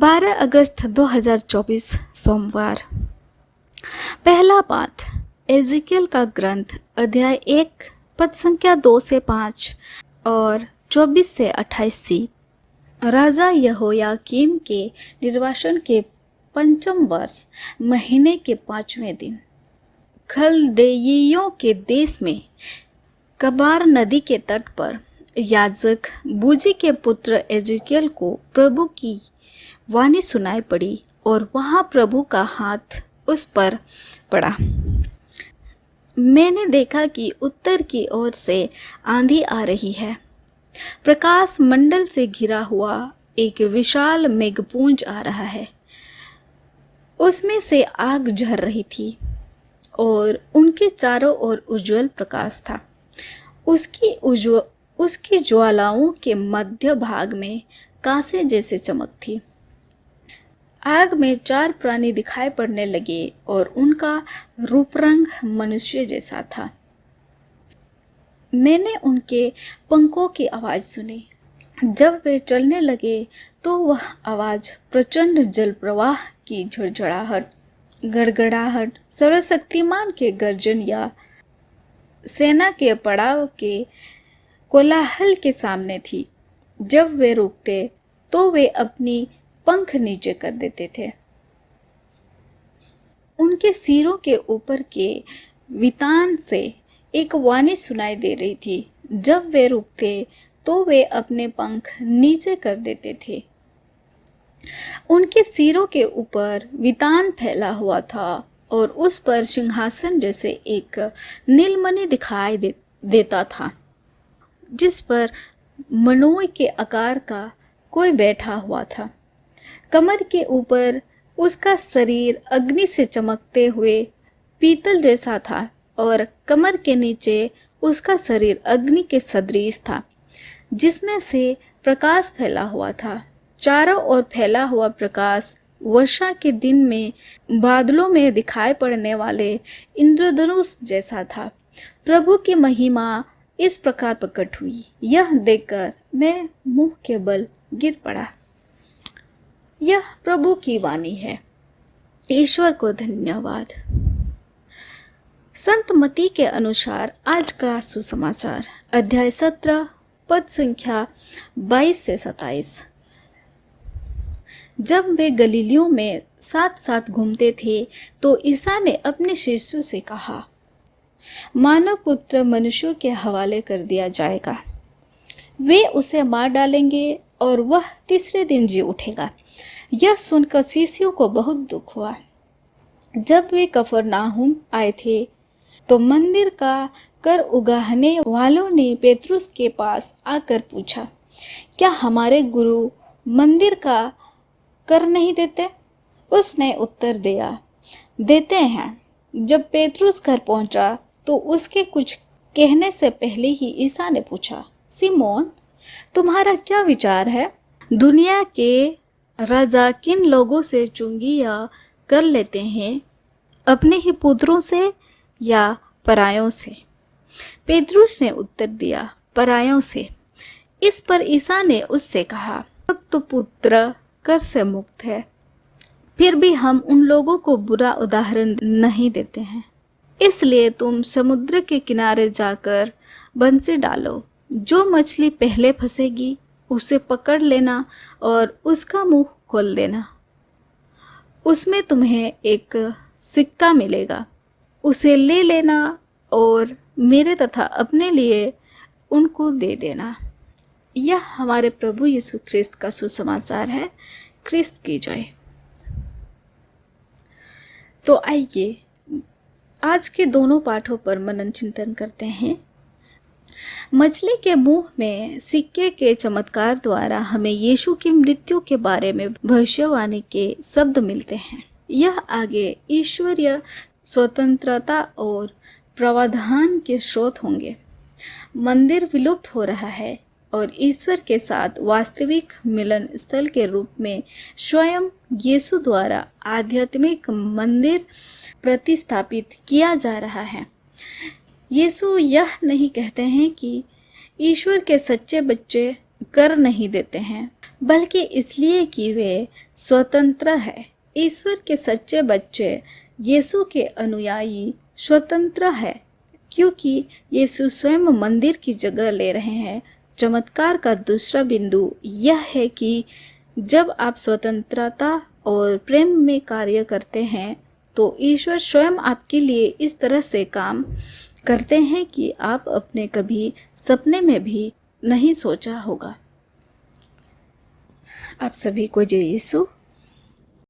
12 अगस्त 2024 सोमवार। पहला पाठ एजिकियल का ग्रंथ अध्याय 1 पद संख्या 2 से 5 और 24 से 28 सी। राजा यहोयाकीम के निर्वासन के 5वें वर्ष महीने के 5वें दिन खलदेइयों के देश में कबार नदी के तट पर याजक बूजी के पुत्र एजिकियल को प्रभु की वाणी सुनाई पड़ी और वहाँ प्रभु का हाथ उस पर पड़ा। मैंने देखा कि उत्तर की ओर से आंधी आ रही है। प्रकाश मंडल से घिरा हुआ एक विशाल मेघपुंज आ रहा है। उसमें से आग झर रही थी और उनके चारों ओर उज्जवल प्रकाश था। उसकी ज्वालाओं के मध्य भाग में कांसे जैसे चमक थी। आग में 4 प्राणी दिखाई पड़ने लगे और उनका रूप रंग मनुष्य जैसा था। मैंने उनके पंखों की आवाज़ सुनी। जब वे चलने लगे तो वह आवाज़ प्रचंड जल प्रवाह की झड़झड़ाहट, गड़गड़ाहट, सर्वशक्तिमान के गर्जन या सेना के पड़ाव के कोलाहल के सामने थी। जब वे रुकते तो वे अपनी पंख नीचे कर देते थे। उनके सिरों के ऊपर के वितान से एक वाणी सुनाई दे रही थी। जब वे रुकते तो वे अपने पंख नीचे कर देते थे। उनके सिरों के ऊपर वितान फैला हुआ था और उस पर सिंहासन जैसे एक नीलमणि दिखाई देता था, जिस पर मनोई के आकार का कोई बैठा हुआ था। कमर के ऊपर उसका शरीर अग्नि से चमकते हुए पीतल जैसा था और कमर के नीचे उसका शरीर अग्नि के सदृश था, जिसमें से प्रकाश फैला हुआ था। चारों ओर फैला हुआ प्रकाश वर्षा के दिन में बादलों में दिखाई पड़ने वाले इंद्रधनुष जैसा था। प्रभु की महिमा इस प्रकार प्रकट हुई। यह देखकर मैं मुंह के बल गिर पड़ा। यह प्रभु की वाणी है। ईश्वर को धन्यवाद। संत मती के अनुसार आज का सुसमाचार अध्याय 17 पद संख्या 22 से 27। जब वे गलीलियों में साथ साथ घूमते थे तो ईसा ने अपने शिष्यों से कहा, मानव पुत्र मनुष्यों के हवाले कर दिया जाएगा। वे उसे मार डालेंगे और वह तीसरे दिन जी उठेगा। यह सुनकर शिष्यों को बहुत दुख हुआ। जब वे कफरनाहुम आए थे तो मंदिर का कर उगाहने वालों ने पेतरुस के पास आकर पूछा, क्या हमारे गुरु मंदिर का कर नहीं देते? उसने उत्तर दिया, देते हैं। जब पेतरुस घर पहुंचा तो उसके कुछ कहने से पहले ही ईसा ने पूछा, सिमोन, तुम्हारा क्या विचार है? दुनिया के राजा किन लोगों से चुंगिया कर लेते हैं, अपने ही पुत्रों से या परायों से? पेतरुस ने उत्तर दिया, परायों से। इस पर ईसा ने उससे कहा, अब तो पुत्र कर से मुक्त है। फिर भी हम उन लोगों को बुरा उदाहरण नहीं देते हैं। इसलिए तुम समुद्र के किनारे जाकर बंसी डालो। जो मछली पहले फंसेगी उसे पकड़ लेना और उसका मुंह खोल देना। उसमें तुम्हें एक सिक्का मिलेगा। उसे ले लेना और मेरे तथा अपने लिए उनको दे देना। यह हमारे प्रभु यीशु ख्रिस्त का सुसमाचार है। ख्रिस्त की जय। तो आइए आज के दोनों पाठों पर मनन चिंतन करते हैं। मछली के मुंह में सिक्के के चमत्कार द्वारा हमें यीशु की मृत्यु के बारे में भविष्यवाणी के शब्द मिलते हैं। यह आगे ईश्वरीय स्वतंत्रता और प्रावधान के स्रोत होंगे। मंदिर विलुप्त हो रहा है और ईश्वर के साथ वास्तविक मिलन स्थल के रूप में स्वयं यीशु द्वारा आध्यात्मिक मंदिर प्रतिस्थापित किया जा रहा है। यीशु यह नहीं कहते हैं कि ईश्वर के सच्चे बच्चे कर नहीं देते हैं, बल्कि इसलिए कि वे स्वतंत्र हैं। ईश्वर के सच्चे बच्चे, यीशु के अनुयायी स्वतंत्र है, क्योंकि यीशु स्वयं मंदिर की जगह ले रहे हैं। चमत्कार का दूसरा बिंदु यह है कि जब आप स्वतंत्रता और प्रेम में कार्य करते हैं तो ईश्वर स्वयं आपके लिए इस तरह से काम करते हैं कि आप अपने कभी सपने में भी नहीं सोचा होगा। आप सभी को जय यीशु।